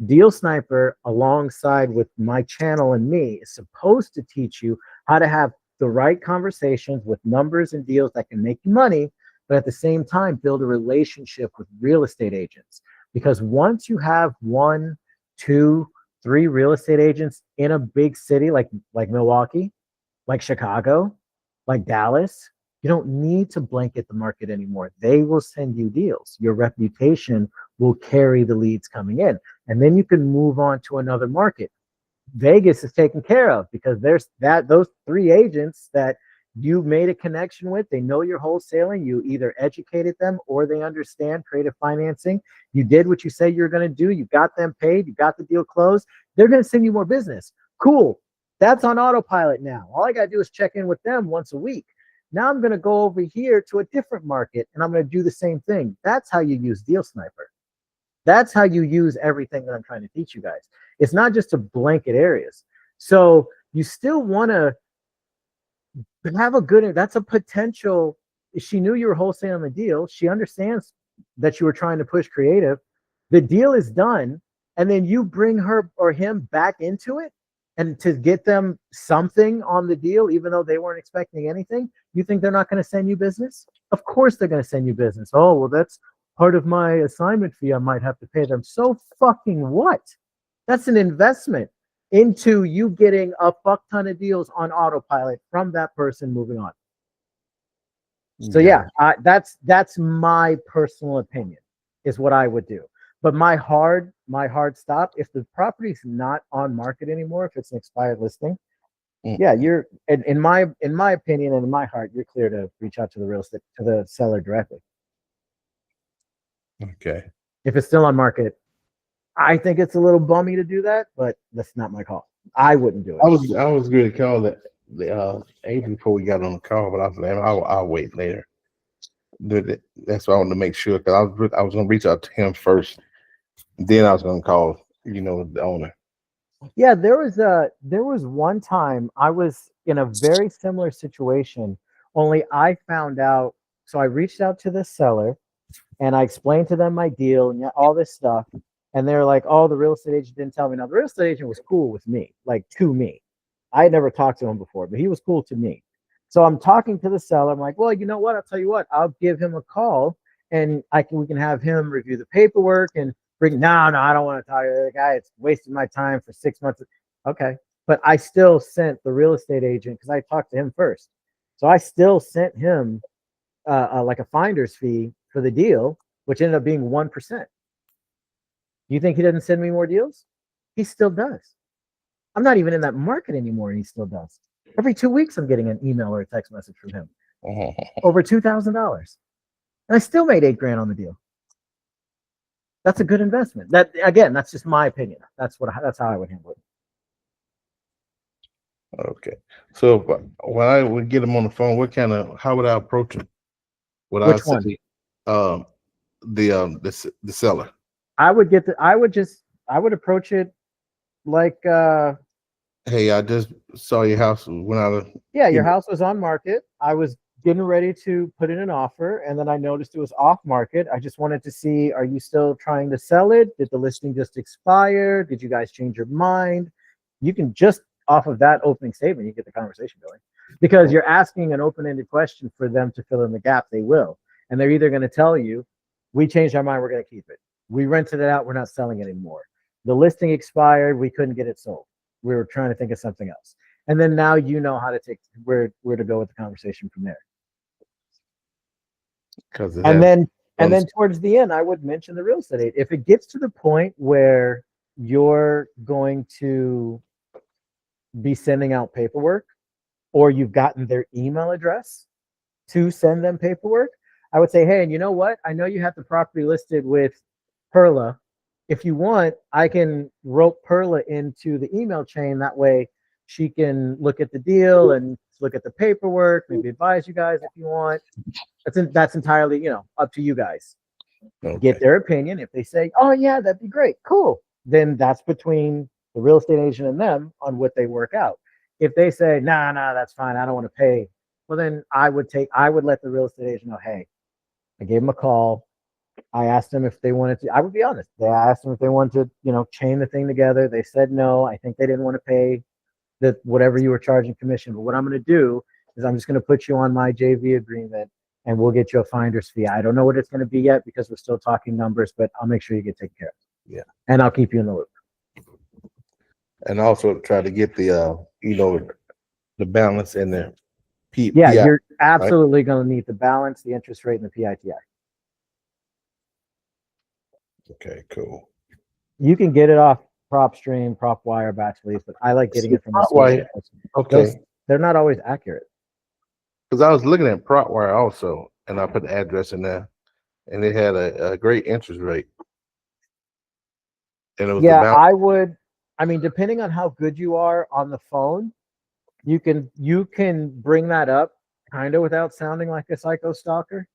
Deal Sniper, alongside with my channel and me, is supposed to teach you how to have the right conversations with numbers and deals that can make you money, but at the same time, build a relationship with real estate agents. Because once you have 1, 2, 3 real estate agents in a big city like Milwaukee, like Chicago, like Dallas, you don't need to blanket the market anymore. They will send you deals. Your reputation will carry the leads coming in. And then you can move on to another market. Vegas is taken care of because there's those 3 agents that you made a connection with. They know you're wholesaling. You either educated them or they understand creative financing. You did what you said you're going to do. You got them paid. You got the deal closed. They're going to send you more business. Cool. That's on autopilot now. All I got to do is check in with them once a week. Now I'm going to go over here to a different market and I'm going to do the same thing. That's how you use Deal Sniper. That's how you use everything that I'm trying to teach you guys. It's not just to blanket areas. So you still want to have a good, that's a potential. She knew you were wholesaling the deal. She understands that you were trying to push creative. The deal is done. And then you bring her or him back into it and to get them something on the deal, even though they weren't expecting anything. You think they're not going to send you business? Of course they're going to send you business. Oh, well, that's part of my assignment fee. I might have to pay them. So fucking what? That's an investment into you getting a fuck ton of deals on autopilot from that person moving on. So yeah, that's my personal opinion is what I would do. But my hard stop, if the property's not on market anymore, if it's an expired listing, yeah, you're in my opinion and in my heart, you're clear to reach out to the real estate, to the seller directly. Okay. If it's still on market, I think it's a little bummy to do that, but that's not my call. I wouldn't do it. I was going to call the agent before we got on the call, but I was like, I'll wait later. That's why I wanted to make sure, because I was going to reach out to him first, then I was going to call, the owner. Yeah, there was one time I was in a very similar situation, only I found out. So I reached out to the seller and I explained to them my deal and all this stuff. And they're like, oh, the real estate agent didn't tell me. Now, the real estate agent was cool with me, like to me. I had never talked to him before, but he was cool to me. So I'm talking to the seller. I'm like, well, you know what? I'll tell you what. I'll give him a call and we can have him review the paperwork and bring. No, I don't want to talk to the guy. It's wasting my time for 6 months. Okay. But I still sent the real estate agent because I talked to him first. So I still sent him like a finder's fee for the deal, which ended up being 1%. You think he doesn't send me more deals? He still does. I'm not even in that market anymore, and he still does. Every 2 weeks, I'm getting an email or a text message from him. Over $2,000. And I still made $8,000 on the deal. That's a good investment. That, again, that's just my opinion. That's how I would handle it. Okay. So when I would get him on the phone, how would I approach him? Which one? The seller. I would approach it like, hey, I just saw your house went out of. Yeah, your house was on market. I was getting ready to put in an offer, and then I noticed it was off market. I just wanted to see, are you still trying to sell it? Did the listing just expire? Did you guys change your mind? You can just off of that opening statement, you get the conversation going, because you're asking an open-ended question for them to fill in the gap. They will, and they're either going to tell you, we changed our mind, we're going to keep it. We rented it out, we're not selling it anymore. The listing expired, we couldn't get it sold. We were trying to think of something else. And then now you know how to take where to go with the conversation from there. And then towards the end, I would mention the real estate. If it gets to the point where you're going to be sending out paperwork, or you've gotten their email address to send them paperwork, I would say, hey, and you know what? I know you have the property listed with Perla. If you want, I can rope Perla into the email chain. That way she can look at the deal and look at the paperwork, maybe advise you guys if you want. That's entirely, up to you guys. Okay. Get their opinion. If they say, oh yeah, that'd be great, cool, then that's between the real estate agent and them on what they work out. If they say, nah, that's fine, I don't want to pay, well then I would let the real estate agent know, hey, I gave them a call. I asked them if they wanted to, I would be honest. I asked them if they wanted to, chain the thing together. They said no. I think they didn't want to pay whatever you were charging commission. But what I'm going to do is I'm just going to put you on my JV agreement and we'll get you a finder's fee. I don't know what it's going to be yet because we're still talking numbers, but I'll make sure you get taken care of. Yeah. And I'll keep you in the loop. And also try to get the balance and the PI. Yeah, you're absolutely going to need the balance, the interest rate, and the PITI. Okay, cool. You can get it off PropStream, PropWire, batch leads, but I like getting it from PropWire. Okay, they're not always accurate. Because I was looking at PropWire also, and I put the address in there, and it had a great interest rate. And it was I would. I mean, depending on how good you are on the phone, you can bring that up kind of without sounding like a psycho stalker.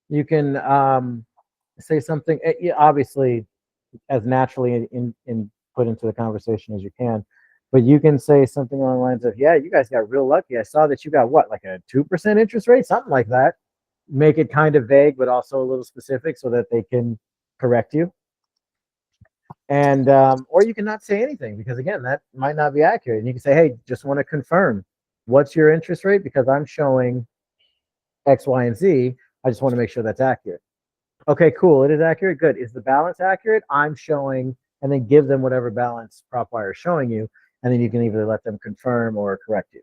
You can say something, obviously, as naturally put into the conversation as you can. But you can say something along the lines of, yeah, you guys got real lucky. I saw that you got what, like a 2% interest rate, something like that. Make it kind of vague, but also a little specific so that they can correct you. And or you can not say anything, because again, that might not be accurate. And you can say, hey, just want to confirm, what's your interest rate? Because I'm showing X, Y, and Z. I just want to make sure that's accurate. Okay, cool. It is accurate. Good. Is the balance accurate? I'm showing, and then give them whatever balance PropWire is showing you. And then you can either let them confirm or correct you.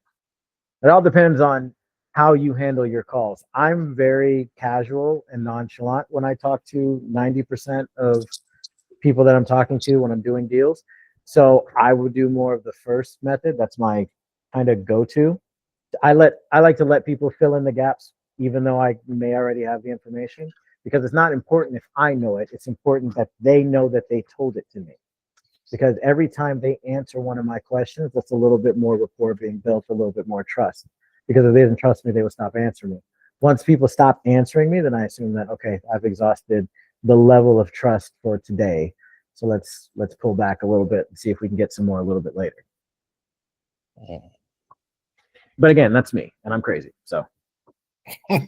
It all depends on how you handle your calls. I'm very casual and nonchalant when I talk to 90% of people that I'm talking to when I'm doing deals. So I would do more of the first method. That's my kind of go-to. I like to let people fill in the gaps, even though I may already have the information, because it's not important if I know it. It's important that they know that they told it to me. Because every time they answer one of my questions, that's a little bit more rapport being built, a little bit more trust. Because if they didn't trust me, they would stop answering me. Once people stop answering me, then I assume that, okay, I've exhausted the level of trust for today. So let's pull back a little bit and see if we can get some more a little bit later. But again, that's me, and I'm crazy. So Gotcha.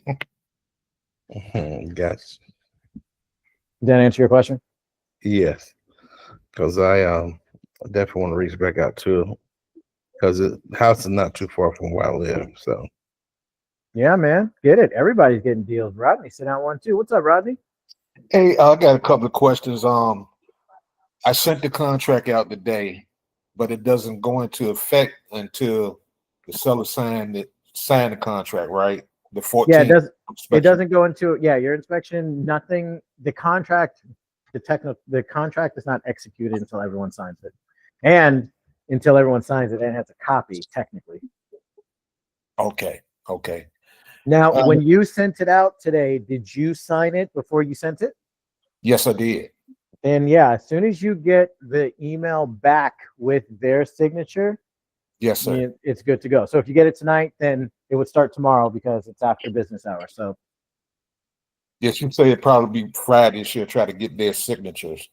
did that answer your question? Yes, because I definitely want to reach back out to, because the house is not too far from where I live. So Yeah, man, get it. Everybody's getting deals. Rodney, sit down one too. What's up, Rodney? Hey, I got a couple of questions. I sent the contract out today, but it doesn't go into effect until the seller signed the contract, right? The 14th. Yeah, it does. inspection. It doesn't go into, yeah, your inspection. Nothing. The contract, the contract is not executed until everyone signs it, and until everyone signs it, and has a copy technically. Okay. Okay. Now, when you sent it out today, did you sign it before you sent it? Yes, I did. And yeah, as soon as you get the email back with their signature, Yes, sir. it's good to go. So if you get it tonight, then it would start tomorrow because it's after business hours. So Yes, you say it'd probably be Friday. She'll try to get their signatures.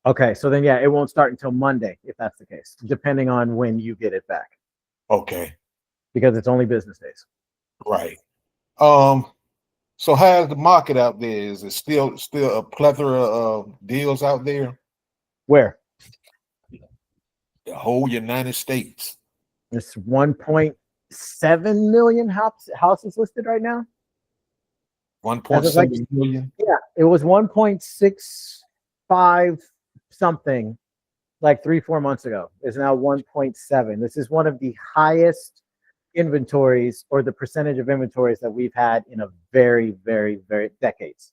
okay, so then yeah, it won't start until Monday if that's the case, depending on when you get it back, Okay. because it's only business days. Right. So how's the market out there? Is it still a plethora of deals out there? Where? The whole United States. There's 1.7 million houses listed right now. 1.7 million. Yeah, it was 1.65 something like 3-4 months ago. It's now 1.7. This is one of the highest inventories, or the percentage of inventories, that we've had in a very, very, very decades.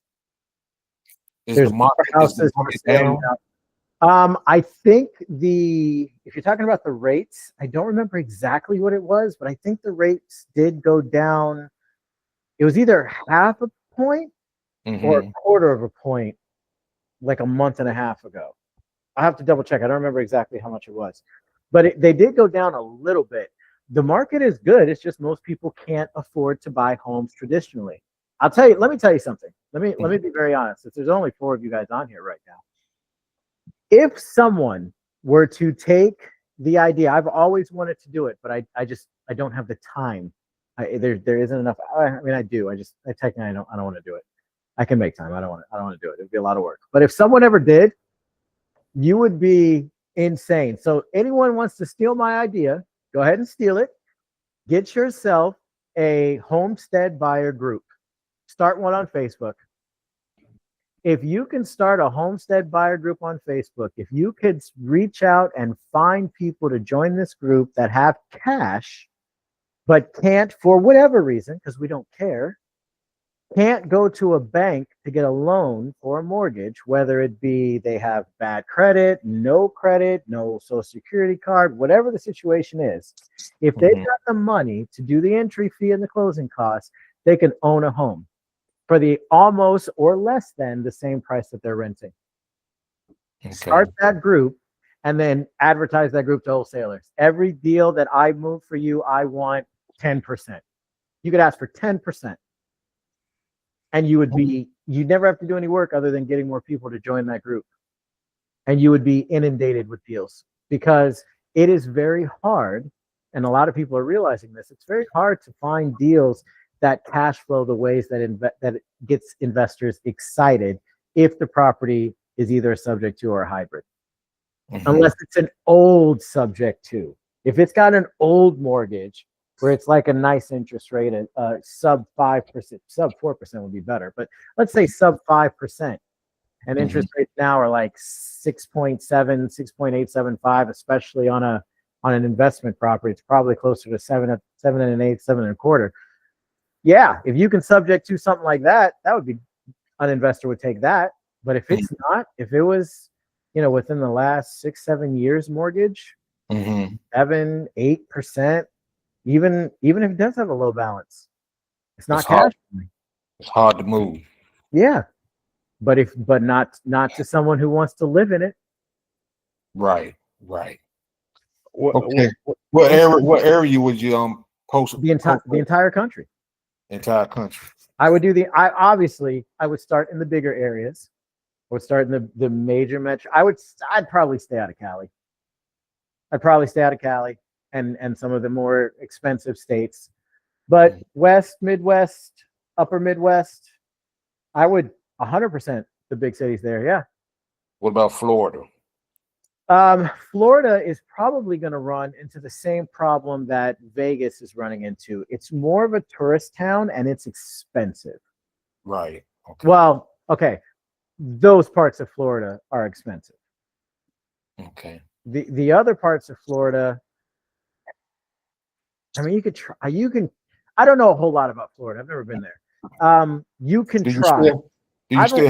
There's more houses for sale now. I think if you're talking about the rates, I don't remember exactly what it was, but I think the rates did go down. It was either half a point or a quarter of a point, like a month and a half ago. I have to double check. I don't remember exactly how much it was, but they did go down a little bit. The market is good. It's just most people can't afford to buy homes traditionally. Let me tell you something. Let me be very honest. If there's only 4 of you guys on here right now, if someone were to take the idea, I've always wanted to do it, but I don't have the time. There isn't enough. I mean, I do. I technically don't want to do it. I can make time. I don't want to do it. It'd be a lot of work. But if someone ever did, you would be insane. So anyone wants to steal my idea, go ahead and steal it. Get yourself a homestead buyer group. Start one on Facebook. If you can start a homestead buyer group on Facebook, if you could reach out and find people to join this group that have cash, but can't, for whatever reason, because we don't care, can't go to a bank to get a loan for a mortgage, whether it be they have bad credit, no social security card, whatever the situation is, if they've got the money to do the entry fee and the closing costs, they can own a home for the almost or less than the same price that they're renting. Okay. Start that group and then advertise that group to wholesalers. Every deal that I move for you, I want 10%. You could ask for 10%. And you'd never have to do any work other than getting more people to join that group. And you would be inundated with deals, because it is very hard, and a lot of people are realizing this. It's very hard to find deals that cash flow the ways that that gets investors excited if the property is either a subject to or a hybrid. Unless it's an old subject to. If it's got an old mortgage where it's like a nice interest rate, sub 5%, sub 4% would be better, but let's say sub 5%, and interest rates now are like 6.7, 6.875, especially on an investment property. It's probably closer to 7 and an eighth, 7 and a quarter. Yeah, if you can subject to something like that, that would be, an investor would take that. But if it's not, if it was, within the last 6-7 years mortgage, 7-8%, even if it does have a low balance, it's not cash. It's hard to move. Yeah, but not to someone who wants to live in it. Right. Okay. What area would you post? The entire country. Entire country. I would do I would start in the bigger areas. I would start in the major metro. I'd probably stay out of Cali. And some of the more expensive states. But West, Midwest, Upper Midwest, I would 100% the big cities there. Yeah. What about Florida? Florida is probably going to run into the same problem that Vegas is running into. It's more of a tourist town and it's expensive. Right. Okay. Well, okay. Those parts of Florida are expensive. Okay. The other parts of Florida, I mean, I don't know a whole lot about Florida. I've never been there. You can try. Do you still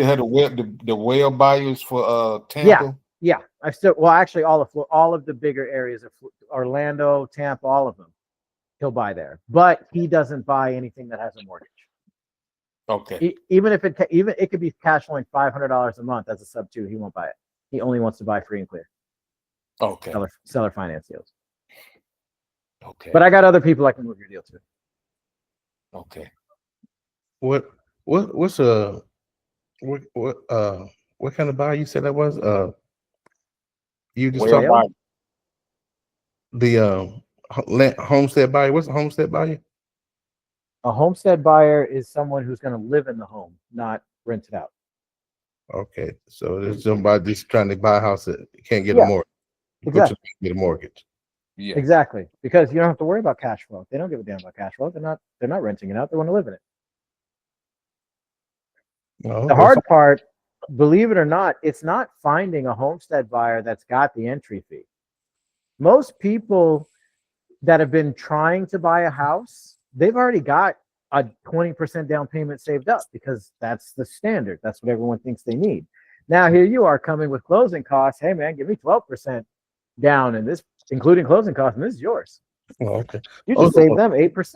have the whale buyers for Tampa? Yeah. Actually all of the bigger areas of Orlando, Tampa, all of them, he'll buy there. But he doesn't buy anything that has a mortgage. Okay. Even it could be cash flowing $500 a month as a sub 2, he won't buy it. He only wants to buy free and clear. Okay. Seller finance deals. Okay. But I got other people I can move your deal to. Okay. What kind of buyer you said that was? You just talked about the homestead buyer. What's a homestead buyer? A homestead buyer is someone who's going to live in the home, not rent it out. Okay, so there's somebody just trying to buy a house that can't get a mortgage. Exactly. Get a mortgage. Yeah. Exactly. Because you don't have to worry about cash flow. They don't give a damn about cash flow. They're not renting it out. They want to live in it. The hard part, believe it or not, it's not finding a homestead buyer that's got the entry fee. Most people that have been trying to buy a house, they've already got a 20% down payment saved up because that's the standard. That's what everyone thinks they need. Now here you are coming with closing costs. Hey man, give me 12% down, and this including closing costs, and this is yours. Oh, okay. You just save them 8%.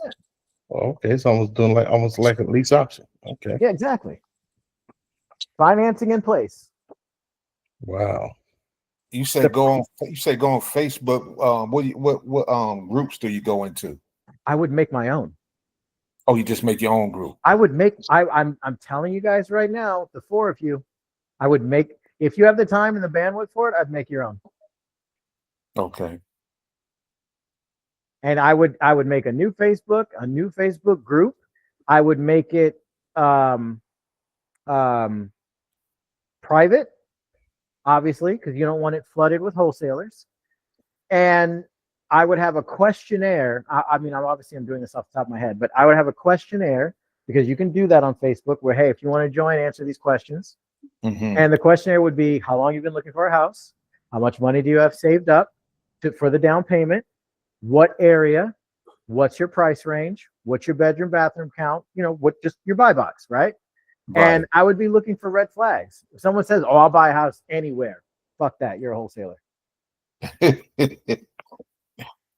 Okay, it's almost like a lease option. Okay. Yeah, exactly. Financing in place. Wow. You say go on Facebook. What groups do you go into? I would make my own. Oh, you just make your own group. I'm telling you guys right now, the 4 of you, I would make, if you have the time and the bandwidth for it, I'd make your own. Okay. And I would make a new Facebook group. I would make it private, obviously, because you don't want it flooded with wholesalers. And I would have a questionnaire. I'm doing this off the top of my head, but I would have a questionnaire, because you can do that on Facebook where, hey, if you want to join, answer these questions. And the questionnaire would be, how long you've been looking for a house? How much money do you have saved up for the down payment? What area? What's your price range? What's your bedroom, bathroom count? Just your buy box, right? And I would be looking for red flags. If someone says, oh, I'll buy a house anywhere, fuck that. You're a wholesaler.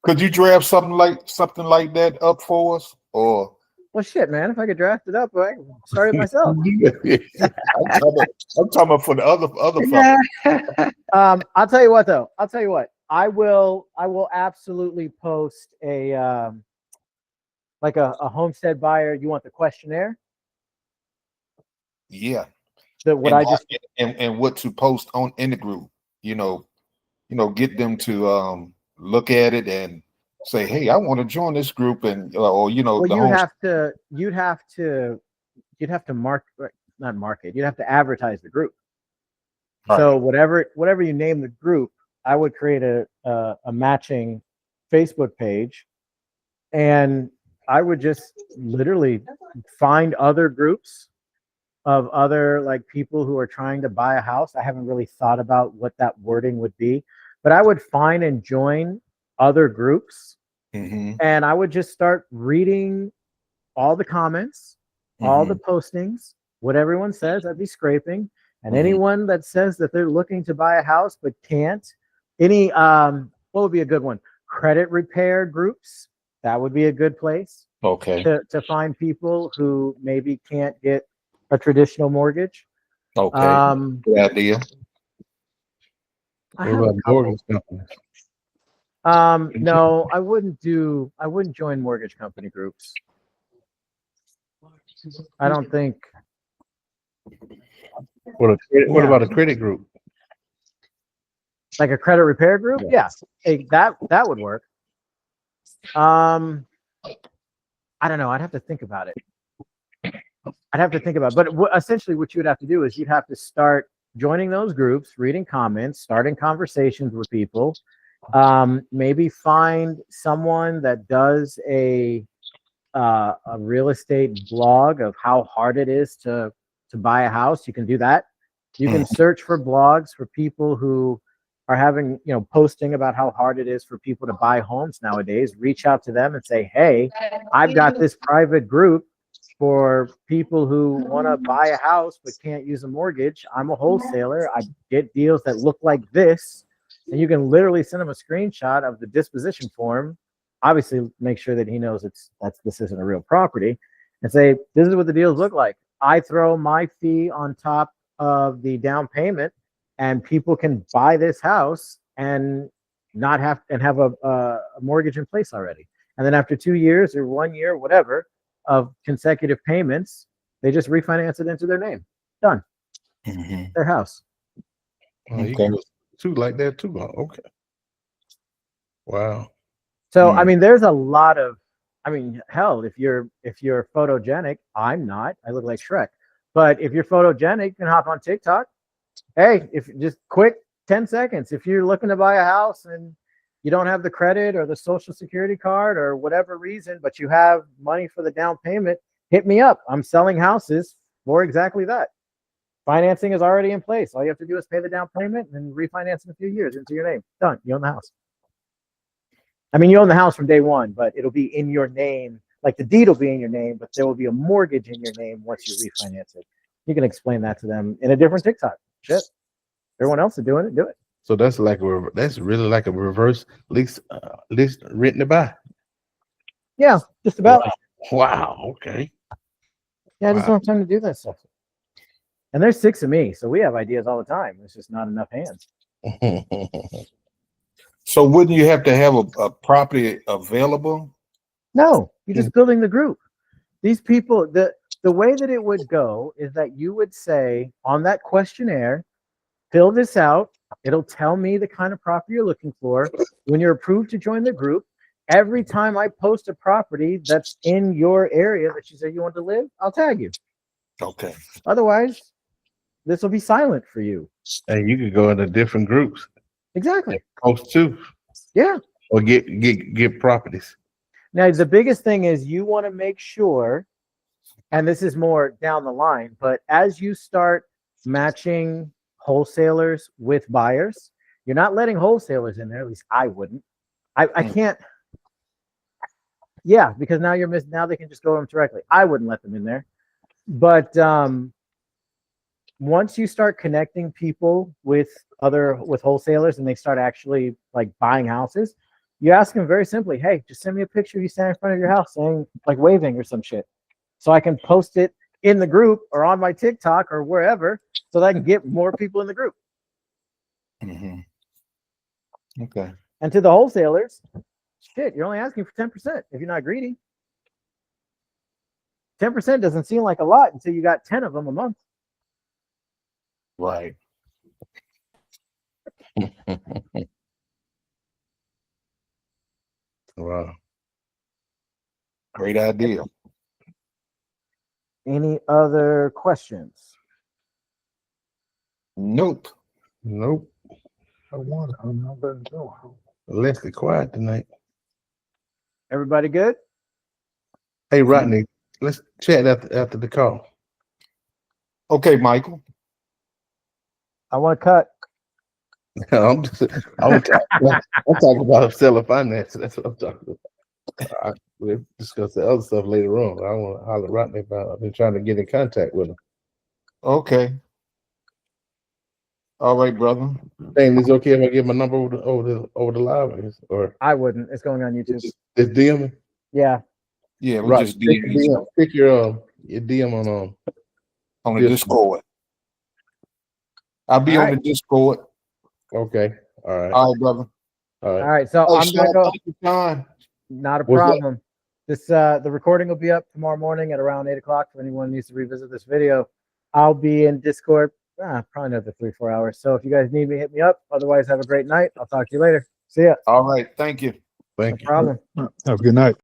Could you draft something like that up for us? Or well, shit, man. If I could draft it up, I can start it myself. I'm talking about for the other I'll tell you what, though. I will absolutely post a like a homestead buyer. You want the questionnaire? Yeah. And what to post on in the group, get them to look at it and say, hey, I want to join this group, and or Well, the you'd home. have to not market. You'd have to advertise the group. Right. So whatever you name the group, I would create a matching Facebook page, and I would just literally find other groups of other like people who are trying to buy a house. I haven't really thought about what that wording would be, but I would find and join other groups, Mhm. and I would just start reading all the comments, all the postings, what everyone says. I'd be scraping, and anyone that says that they're looking to buy a house but can't, any what would be a good one? Credit repair groups. That would be a good place Okay. to find people who maybe can't get a traditional mortgage. Okay. Good idea. I What have a about couple. mortgage companies? No, I wouldn't join mortgage company groups. I don't think. What Yeah. about a credit group? Like a credit repair group? Yeah. Hey, that would work. I don't know. I'd have to think about it. But essentially what you would have to do is you'd have to start joining those groups, reading comments, starting conversations with people. Maybe find someone that does a real estate blog of how hard it is to buy a house. You can do that. You can search for blogs for people who are having, posting about how hard it is for people to buy homes nowadays. Reach out to them and say, hey, I've got this private group for people who want to buy a house but can't use a mortgage. I'm a wholesaler. I get deals that look like this. And you can literally send him a screenshot of the disposition form. Obviously, make sure that he knows this isn't a real property, and say, this is what the deals look like. I throw my fee on top of the down payment, and people can buy this house and not have a mortgage in place already. And then after 2 years or 1 year, whatever, of consecutive payments, they just refinance it into their name. Done. Their house. Oh, you can go too like that too. Oh, okay. Wow. So I mean, there's a lot of, hell, if you're photogenic, I'm not. I look like Shrek. But if you're photogenic, you can hop on TikTok. Hey, if just quick 10 seconds, if you're looking to buy a house and you don't have the credit or the social security card or whatever reason, but you have money for the down payment, hit me up. I'm selling houses for exactly that. Financing is already in place. All you have to do is pay the down payment and refinance in a few years into your name. Done. You own the house. I mean, you own the house from day one, but it'll be in your name. Like the deed will be in your name, but there will be a mortgage in your name once you refinance it. You can explain that to them in a different TikTok. Shit. Everyone else is doing it. Do it. So that's really like a reverse lease written to buy. Yeah, just about. Wow. Okay. Yeah, I just don't have time to do that stuff. And there's 6 of me, so we have ideas all the time. There's just not enough hands. So wouldn't you have to have a property available? No, you're just building the group. These people, the way that it would go is that you would say on that questionnaire, fill this out. It'll tell me the kind of property you're looking for. When you're approved to join the group, every time I post a property that's in your area that you say you want to live, I'll tag you. Okay. Otherwise, this will be silent for you. And you could go into different groups. Exactly. Post too. Yeah. Or get properties. Now, the biggest thing is you want to make sure, and this is more down the line, but as you start matching wholesalers with buyers, you're not letting wholesalers in there. At least I wouldn't. I can't. Yeah, because now now they can just go to them directly. I wouldn't let them in there. But once you start connecting people with wholesalers and they start actually like buying houses, you ask them very simply, hey, just send me a picture of you standing in front of your house saying like waving or some shit, so I can post it in the group or on my TikTok or wherever, so that I can get more people in the group. Okay. And to the wholesalers, shit, you're only asking for 10% if you're not greedy. 10% doesn't seem like a lot until you got 10 of them a month. Right. Wow. Great idea. Any other questions? Nope. Nope. Leslie quiet tonight. Everybody good? Hey Rodney, let's chat after the call. Okay, Michael. I want to cut. I'm talking about seller finance. That's what I'm talking about. We'll discuss the other stuff later on. I want to holler at Rodney about. I've been trying to get in contact with him. Okay. All right, brother. Hey, is it okay if I give my number over the live or I wouldn't. It's going on YouTube. just DM me? Yeah. Yeah, we Right. just DM Pick your DM on the Discord. Discord. I'll be All on right. the Discord. Okay. All right. All right, brother. All right. All right. So Hey, I'm gonna Sean, go. thank you, Sean. Not a What's that? problem. This the recording will be up tomorrow morning at around 8 o'clock. If anyone needs to revisit this video, I'll be in Discord probably another 3-4 hours. So if you guys need me, hit me up. Otherwise, have a great night. I'll talk to you later. See ya. All right, thank you. Thank you. No problem. Have a good night.